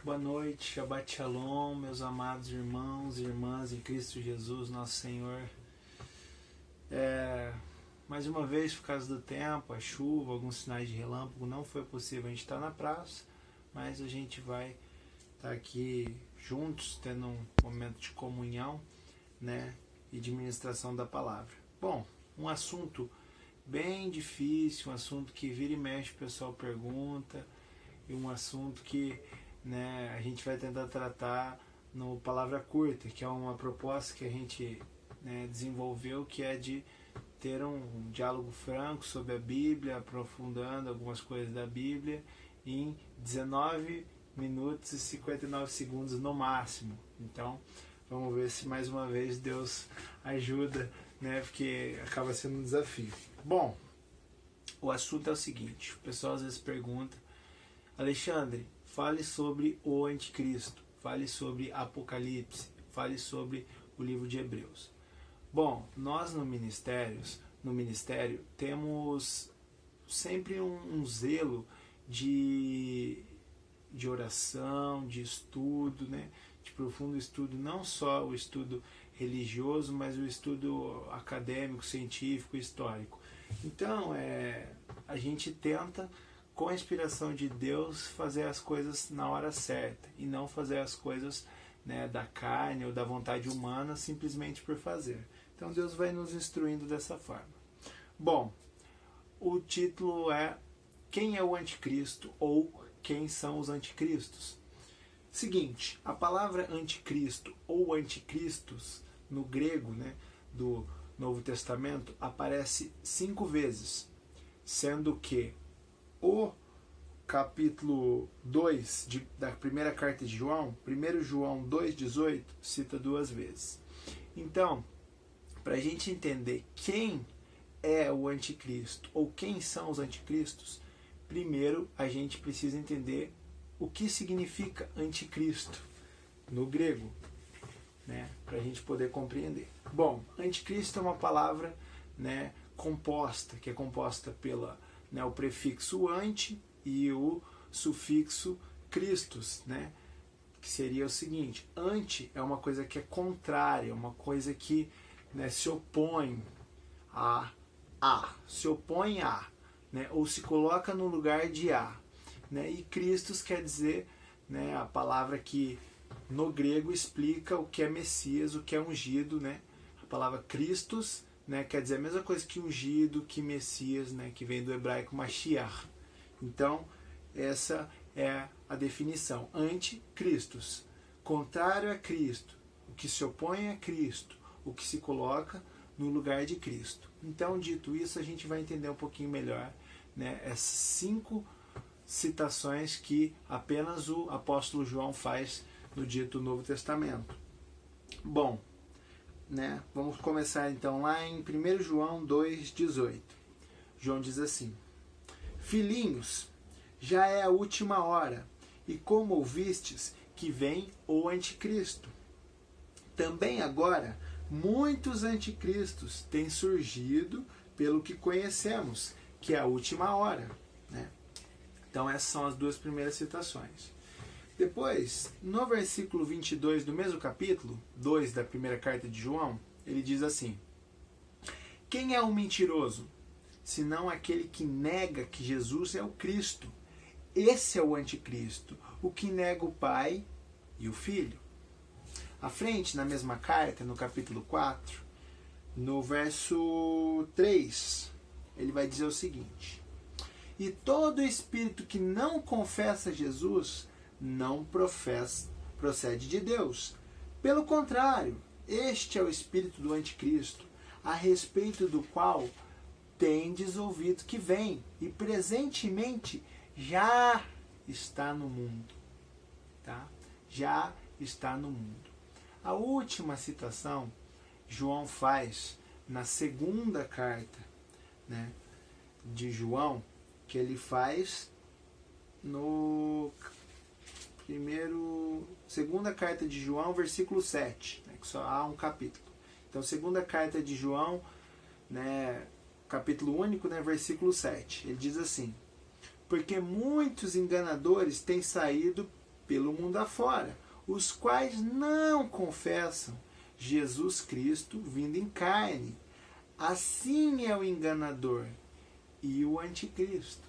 Boa noite, Shabbat Shalom, meus amados irmãos e irmãs em Cristo Jesus, nosso Senhor. Mais uma vez, por causa do tempo, a chuva, alguns sinais de relâmpago, não foi possível a gente estar na praça, mas a gente vai estar aqui juntos, tendo um momento de comunhão, né, e de ministração da palavra. Bom, um assunto bem difícil, um assunto que vira e mexe o pessoal pergunta, e um assunto que, né, a gente vai tentar tratar no Palavra Curta, que é uma proposta que a gente, né, desenvolveu, que é de ter um diálogo franco sobre a Bíblia, aprofundando algumas coisas da Bíblia em 19 minutos e 59 segundos no máximo. Então, vamos ver se mais uma vez Deus ajuda, né, porque acaba sendo um desafio. Bom, o assunto é o seguinte, o pessoal às vezes pergunta: Alexandre, fale sobre o anticristo, fale sobre Apocalipse, fale sobre o livro de Hebreus. Bom, nós no ministério temos sempre um zelo de oração, de estudo, né? De profundo estudo, não só o estudo religioso, mas o estudo acadêmico, científico, histórico. Então, a gente tenta, com a inspiração de Deus, fazer as coisas na hora certa e não fazer as coisas, né, da carne ou da vontade humana simplesmente por fazer. Então Deus vai nos instruindo dessa forma. Bom, o título é Quem é o Anticristo ou Quem são os Anticristos? Seguinte, a palavra anticristo ou anticristos no grego, né, do Novo Testamento aparece 5 vezes, sendo que o capítulo 2 da primeira carta de João, 1 João 2,18, cita 2 vezes. Então, para a gente entender quem é o anticristo ou quem são os anticristos, primeiro a gente precisa entender o que significa anticristo no grego, né, para a gente poder compreender. Bom, anticristo é uma palavra, né, composta, que é composta pela, né, o prefixo anti e o sufixo Christus, né, que seria o seguinte: anti é uma coisa que é contrária, uma coisa que, né, se opõe se opõe a, né, ou se coloca no lugar de a, né, e Christus quer dizer, né, a palavra que no grego explica o que é Messias, o que é ungido, né, a palavra Christus, né, quer dizer a mesma coisa que ungido, que Messias, né, que vem do hebraico Mashiach. Então, essa é a definição. Anticristos, contrário a Cristo, o que se opõe a Cristo, o que se coloca no lugar de Cristo. Então, dito isso, a gente vai entender um pouquinho melhor, né, essas 5 citações que apenas o apóstolo João faz no dito Novo Testamento. Bom, né, vamos começar então lá em 1 João 2,18. João diz assim: Filhinhos, já é a última hora, e como ouvistes que vem o anticristo, também agora muitos anticristos têm surgido pelo que conhecemos, que é a última hora, né? Então essas são as 2 primeiras citações. Depois, no versículo 22 do mesmo capítulo 2 da primeira carta de João, ele diz assim: Quem é o mentiroso, senão aquele que nega que Jesus é o Cristo? Esse é o anticristo, o que nega o Pai e o Filho. À frente, na mesma carta, no capítulo 4, no verso 3, ele vai dizer o seguinte: E todo espírito que não confessa Jesus não procede de Deus. Pelo contrário, este é o espírito do anticristo, a respeito do qual tendes ouvido que vem, e presentemente já está no mundo. Tá? Já está no mundo. A última citação João faz na segunda carta, né, de João, que ele faz no segunda carta de João, versículo 7, né, que só há um capítulo. Então, segunda carta de João, né, capítulo único, né, versículo 7. Ele diz assim: Porque muitos enganadores têm saído pelo mundo afora, os quais não confessam Jesus Cristo vindo em carne. Assim é o enganador e o anticristo.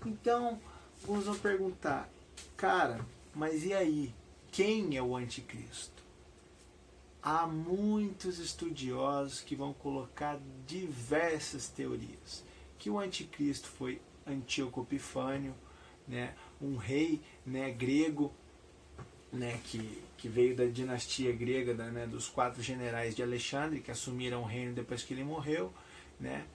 Então, alguns vão perguntar, cara, mas e aí? Quem é o anticristo? Há muitos estudiosos que vão colocar diversas teorias. Que o anticristo foi Antíoco Epifânio, né, um rei, né, grego, né, que veio da dinastia grega, né, dos 4 generais de Alexandre, que assumiram o reino depois que ele morreu. Né,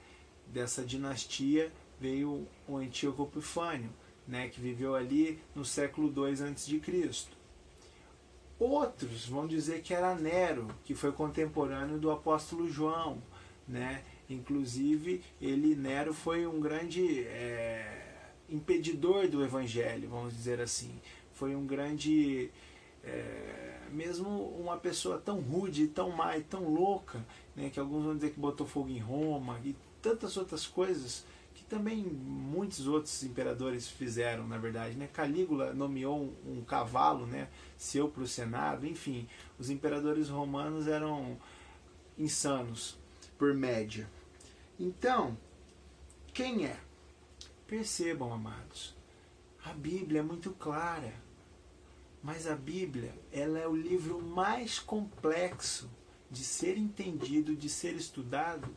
dessa dinastia veio o Antíoco Epifânio, né, que viveu ali no século II a.C. Outros vão dizer que era Nero, que foi contemporâneo do apóstolo João. Né? Inclusive, Nero foi um grande impedidor do evangelho, vamos dizer assim. Foi um grande, mesmo uma pessoa tão rude, tão má e tão louca, né, que alguns vão dizer que botou fogo em Roma e tantas outras coisas que também muitos outros imperadores fizeram, na verdade. Né? Calígula nomeou um cavalo, né, seu para o Senado. Enfim, os imperadores romanos eram insanos, por média. Então, quem é? Percebam, amados, a Bíblia é muito clara, mas a Bíblia, ela é o livro mais complexo de ser entendido, de ser estudado,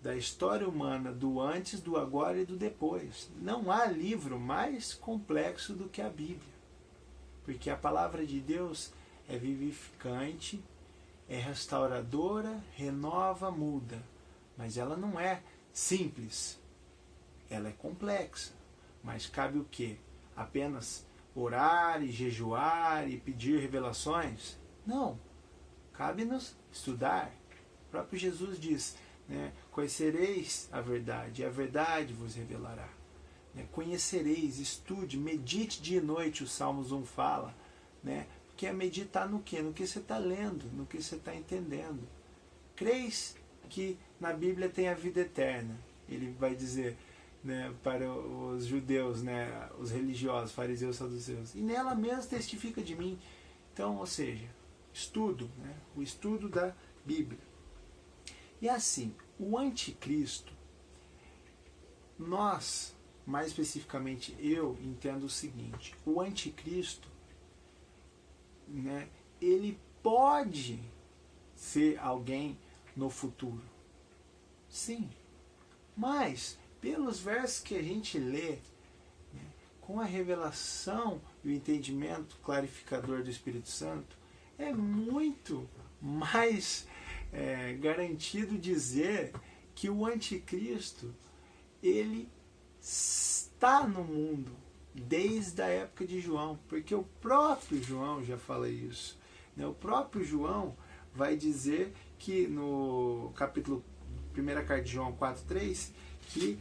da história humana, do antes, do agora e do depois. Não há livro mais complexo do que a Bíblia, porque a palavra de Deus é vivificante, é restauradora, renova, muda. Mas ela não é simples. Ela é complexa. Mas cabe o quê? Apenas orar e jejuar e pedir revelações? Não. Cabe-nos estudar. O próprio Jesus diz, né, conhecereis a verdade, e a verdade vos revelará. Né, conhecereis, estude, medite dia e noite, o Salmos 1 fala. Né, que é meditar no quê? No que você está lendo, no que você está entendendo. Creis que na Bíblia tem a vida eterna. Ele vai dizer, né, para os judeus, né, os religiosos, fariseus, saduceus. E nela mesmo testifica de mim. Então, ou seja, estudo, né, o estudo da Bíblia. E assim, o anticristo, nós, mais especificamente eu, entendo o seguinte: o anticristo, né, ele pode ser alguém no futuro. Sim. Mas, pelos versos que a gente lê, né, com a revelação e o entendimento clarificador do Espírito Santo, é muito mais garantido dizer que o anticristo, ele está no mundo desde a época de João, porque o próprio João já fala isso. Né? O próprio João vai dizer que no capítulo 1 carta de João 4,3, que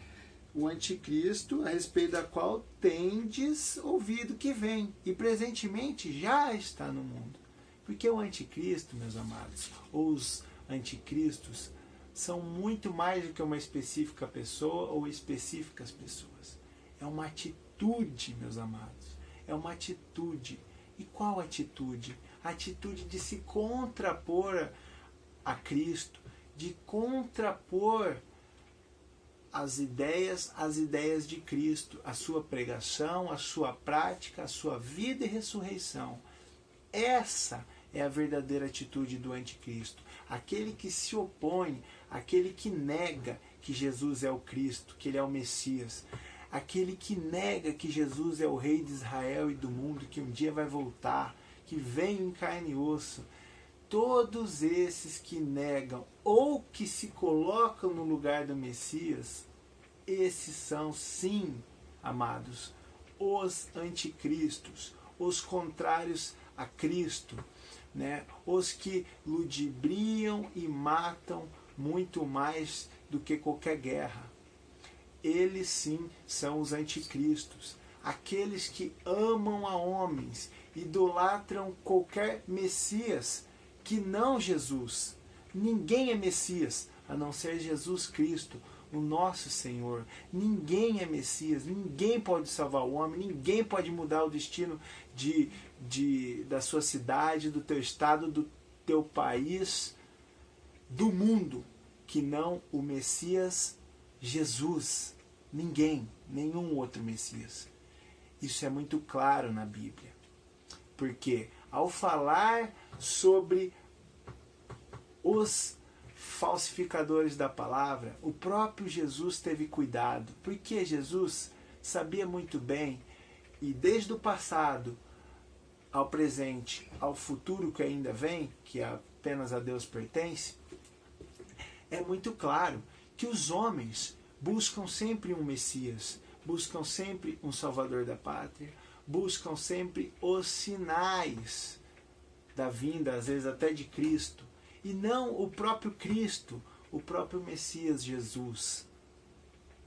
o anticristo, a respeito da qual tendes ouvido que vem, e presentemente já está no mundo. Porque o anticristo, meus amados, ou os anticristos, são muito mais do que uma específica pessoa ou específicas pessoas. É uma atitude, meus amados. É uma atitude. E qual atitude? A atitude de se contrapor a Cristo, de contrapor as ideias de Cristo, a sua pregação, a sua prática, a sua vida e ressurreição. Essa é a verdadeira atitude do anticristo. Aquele que se opõe, aquele que nega que Jesus é o Cristo, que ele é o Messias. Aquele que nega que Jesus é o Rei de Israel e do mundo, que um dia vai voltar, que vem em carne e osso. Todos esses que negam ou que se colocam no lugar do Messias, esses são, sim, amados, os anticristos, os contrários a Cristo, né? Os que ludibriam e matam muito mais do que qualquer guerra. Eles, sim, são os anticristos, aqueles que amam a homens, idolatram qualquer Messias que não Jesus. Ninguém é Messias a não ser Jesus Cristo, o nosso Senhor. Ninguém é Messias, ninguém pode salvar o homem, ninguém pode mudar o destino da sua cidade, do teu estado, do teu país, do mundo, que não o Messias Jesus. Ninguém, nenhum outro Messias. Isso é muito claro na Bíblia. Porque ao falar sobre os falsificadores da palavra, o próprio Jesus teve cuidado, porque Jesus sabia muito bem, e desde o passado ao presente, ao futuro que ainda vem, que apenas a Deus pertence, é muito claro que os homens buscam sempre um Messias, buscam sempre um Salvador da pátria, buscam sempre os sinais da vinda, às vezes até de Cristo, e não o próprio Cristo, o próprio Messias Jesus.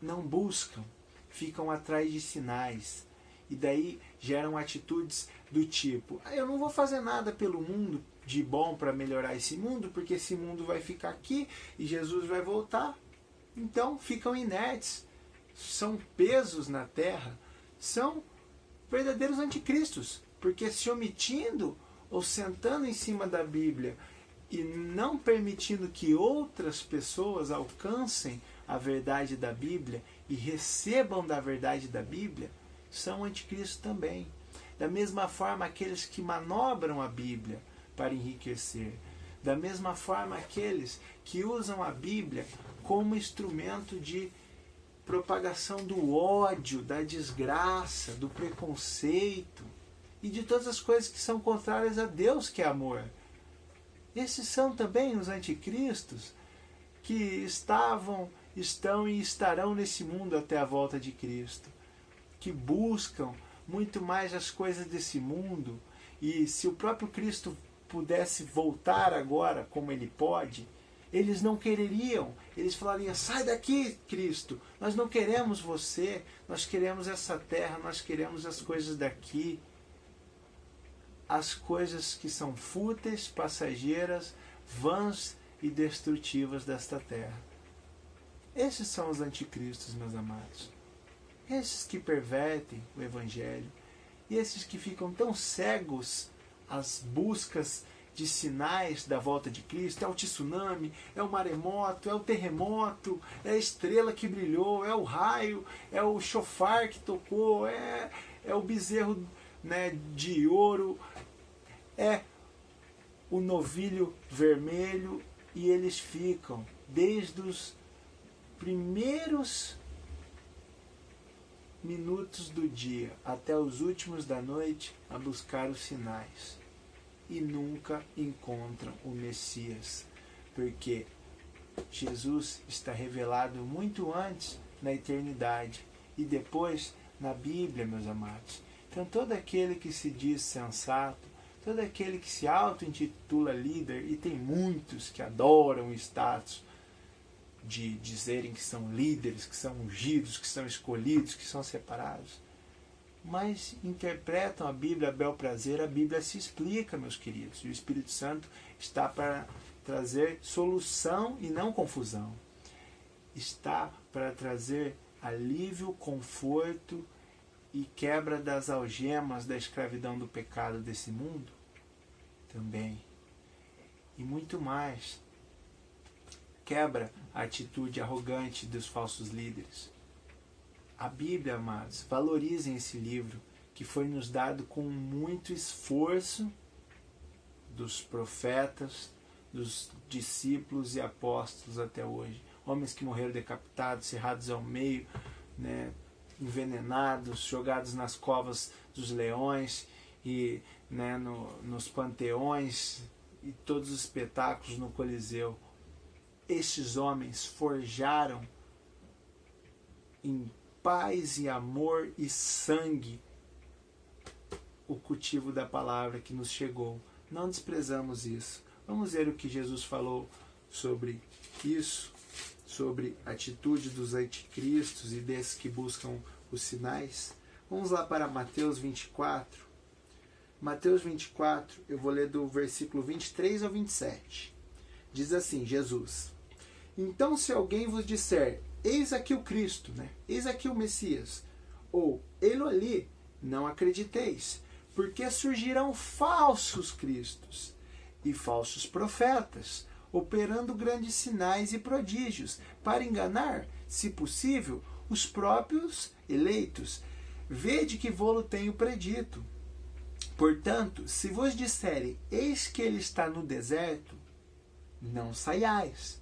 Não buscam, ficam atrás de sinais. E daí geram atitudes do tipo: eu não vou fazer nada pelo mundo de bom para melhorar esse mundo, porque esse mundo vai ficar aqui e Jesus vai voltar. Então ficam inertes, são pesos na terra, são verdadeiros anticristos, porque se omitindo ou sentando em cima da Bíblia e não permitindo que outras pessoas alcancem a verdade da Bíblia e recebam da verdade da Bíblia, são anticristos também. Da mesma forma, aqueles que manobram a Bíblia para enriquecer. Da mesma forma, aqueles que usam a Bíblia como instrumento de propagação do ódio, da desgraça, do preconceito e de todas as coisas que são contrárias a Deus, que é amor. Esses são também os anticristos que estão e estarão nesse mundo até a volta de Cristo, que buscam muito mais as coisas desse mundo. E se o próprio Cristo pudesse voltar agora como ele pode, eles não quereriam, eles falariam: sai daqui, Cristo, nós não queremos você, nós queremos essa terra, nós queremos as coisas daqui, as coisas que são fúteis, passageiras, vãs e destrutivas desta terra. Esses são os anticristos, meus amados. Esses que pervertem o Evangelho, e esses que ficam tão cegos às buscas de sinais da volta de Cristo. É o tsunami, é o maremoto, é o terremoto, é a estrela que brilhou, é o raio, é o chofar que tocou, é o bezerro, né, de ouro, é o novilho vermelho, e eles ficam desde os primeiros minutos do dia até os últimos da noite a buscar os sinais e nunca encontram o Messias, porque Jesus está revelado muito antes na eternidade e depois na Bíblia, meus amados. Então todo aquele que se diz sensato, todo aquele que se auto-intitula líder, e tem muitos que adoram o status de dizerem que são líderes, que são ungidos, que são escolhidos, que são separados, mas interpretam a Bíblia a bel prazer. A Bíblia se explica, meus queridos, e o Espírito Santo está para trazer solução e não confusão. Está para trazer alívio, conforto e quebra das algemas da escravidão do pecado desse mundo também. E muito mais. Quebra a atitude arrogante dos falsos líderes. A Bíblia, amados, valorizem esse livro que foi nos dado com muito esforço dos profetas, dos discípulos e apóstolos até hoje. Homens que morreram decapitados, cerrados ao meio, né, envenenados, jogados nas covas dos leões e, né, nos panteões e todos os espetáculos no Coliseu. Estes homens forjaram em paz e amor e sangue o cultivo da palavra que nos chegou. Não desprezamos isso. Vamos ver o que Jesus falou sobre isso, sobre a atitude dos anticristos e desses que buscam os sinais. Vamos lá para Mateus 24. Mateus 24, eu vou ler do versículo 23 ao 27. Diz assim, Jesus: então se alguém vos disser, eis aqui o Cristo, né? Eis aqui o Messias. Ou, ele ali, não acrediteis, porque surgirão falsos cristos e falsos profetas, operando grandes sinais e prodígios, para enganar, se possível, os próprios eleitos. Vede que vô-lo tenho predito. Portanto, se vos disserem, eis que ele está no deserto, não saiais.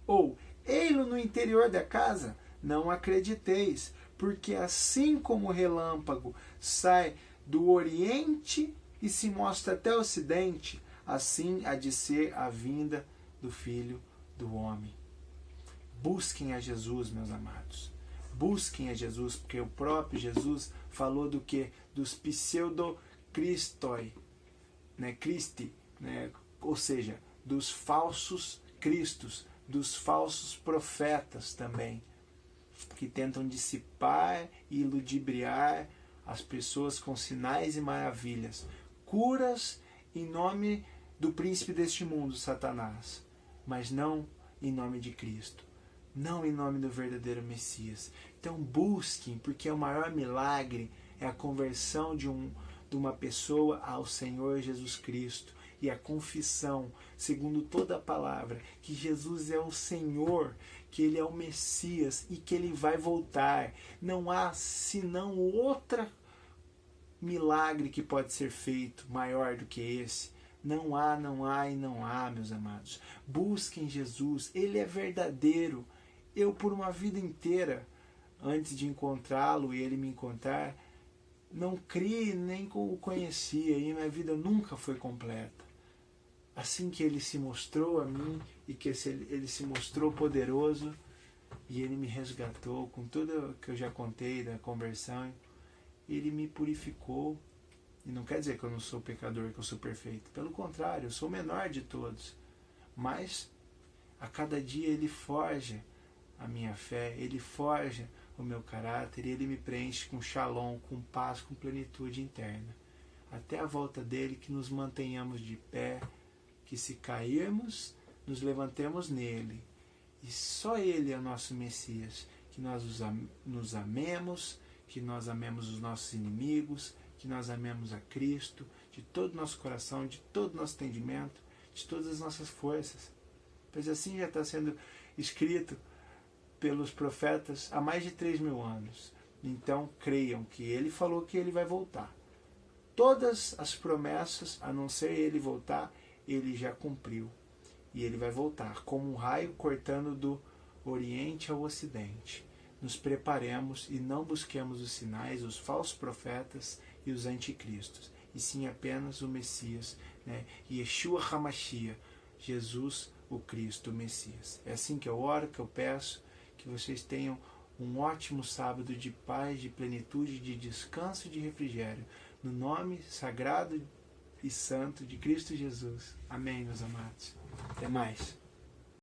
Ou, ei-lo no interior da casa, não acrediteis, porque assim como o relâmpago sai do oriente e se mostra até o ocidente, assim há de ser a vinda do Filho do Homem. Busquem a Jesus, meus amados. Busquem a Jesus, porque o próprio Jesus falou do que? Dos pseudo-cristoi, né? Christi, né? Ou seja, dos falsos cristos, dos falsos profetas também, que tentam dissipar e ludibriar as pessoas com sinais e maravilhas, curas em nome do príncipe deste mundo, Satanás, mas não em nome de Cristo, não em nome do verdadeiro Messias. Então busquem, porque o maior milagre é a conversão de uma pessoa ao Senhor Jesus Cristo, e a confissão, segundo toda a palavra, que Jesus é o Senhor, que Ele é o Messias e que Ele vai voltar. Não há senão outro milagre que pode ser feito maior do que esse. Não há, não há e não há, meus amados. Busquem Jesus, Ele é verdadeiro. Eu, por uma vida inteira, antes de encontrá-lo e Ele me encontrar, não criei nem o conhecia, e minha vida nunca foi completa. Assim que Ele se mostrou a mim e que Ele se mostrou poderoso e Ele me resgatou com tudo que eu já contei da conversão, Ele me purificou. E não quer dizer que eu não sou pecador, que eu sou perfeito. Pelo contrário, eu sou o menor de todos. Mas a cada dia Ele forja a minha fé, Ele forja o meu caráter e Ele me preenche com shalom, com paz, com plenitude interna. Até a volta dEle, que nos mantenhamos de pé, que se cairmos, nos levantemos nele. E só Ele é o nosso Messias. Que nós nos amemos, que nós amemos os nossos inimigos, que nós amemos a Cristo de todo o nosso coração, de todo o nosso entendimento, de todas as nossas forças. Pois assim já está sendo escrito pelos profetas há mais de 3.000 anos. Então creiam que Ele falou que Ele vai voltar. Todas as promessas, a não ser Ele voltar, Ele já cumpriu. E Ele vai voltar, como um raio cortando do Oriente ao Ocidente. Nos preparemos e não busquemos os sinais, os falsos profetas e os anticristos, e sim apenas o Messias, né? Yeshua HaMashiach, Jesus o Cristo, o Messias. É assim que eu oro, que eu peço, que vocês tenham um ótimo sábado de paz, de plenitude, de descanso e de refrigério, no nome sagrado e santo de Cristo Jesus. Amém, meus amados. Até mais.